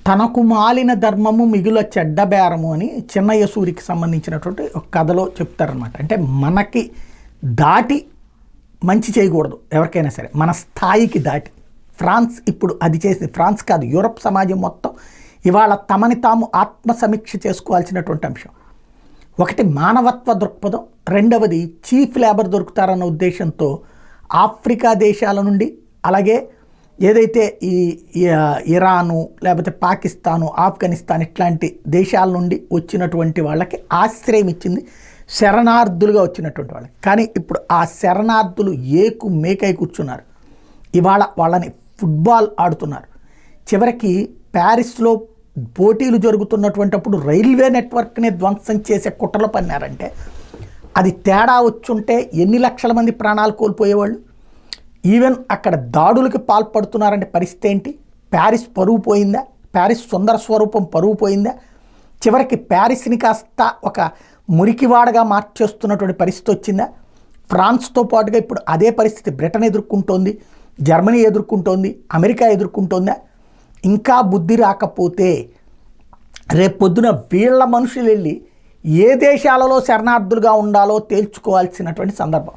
తనకు మాలిన ధర్మము మిగుల చెడ్డ బేరము అని చిన్నయ్య సూరికి సంబంధించినటువంటి ఒక కథలో చెప్తారనమాట. అంటే మనకి దాటి మంచి చేయకూడదు ఎవరికైనా సరే, మన స్థాయికి దాటి. ఫ్రాన్స్ ఇప్పుడు అది చేసింది. ఫ్రాన్స్ కాదు, యూరప్ సమాజం మొత్తం ఇవాళ తమని తాము ఆత్మసమీక్ష చేసుకోవాల్సినటువంటి అంశం. ఒకటి మానవత్వ దృక్పథం, రెండవది చీఫ్ లేబర్ దొరుకుతారన్న ఉద్దేశంతో ఆఫ్రికా దేశాల నుండి, అలాగే ఏదైతే ఈ ఇరాను లేకపోతే పాకిస్తాను, ఆఫ్ఘనిస్తాన్ ఇట్లాంటి దేశాల నుండి వచ్చినటువంటి వాళ్ళకి ఆశ్రయం ఇచ్చింది, శరణార్థులుగా వచ్చినటువంటి వాళ్ళకి. కానీ ఇప్పుడు ఆ శరణార్థులు ఏకు మేకై కూర్చున్నారు. ఇవాళ వాళ్ళని ఫుట్బాల్ ఆడుతున్నారు. చివరికి ప్యారిస్లో పోటీలు జరుగుతున్నటువంటిప్పుడు రైల్వే నెట్వర్క్ని ధ్వంసం చేసే కుట్రలు పన్నారంటే అది తేడా వచ్చుంటే ఎన్ని లక్షల మంది ప్రాణాలు కోల్పోయేవాళ్ళు. ఈవెన్ అక్కడ దాడులకి పాల్పడుతున్నారంటే పరిస్థితి ఏంటి? ప్యారిస్ పరువు పోయిందా? ప్యారిస్ సుందర స్వరూపం పరువు పోయిందా? చివరికి ప్యారిస్ని కాస్త ఒక మురికివాడగా మార్చేస్తున్నటువంటి పరిస్థితి వచ్చిందా? ఫ్రాన్స్తో పాటుగా ఇప్పుడు అదే పరిస్థితి బ్రిటన్ ఎదుర్కొంటోంది, జర్మనీ ఎదుర్కొంటోంది, అమెరికా ఎదుర్కొంటోందా? ఇంకా బుద్ధి రాకపోతే రేపొద్దున వీళ్ళ మనుషులు వెళ్ళి ఏ దేశాలలో శరణార్థులుగా ఉండాలో తేల్చుకోవాల్సినటువంటి సందర్భం.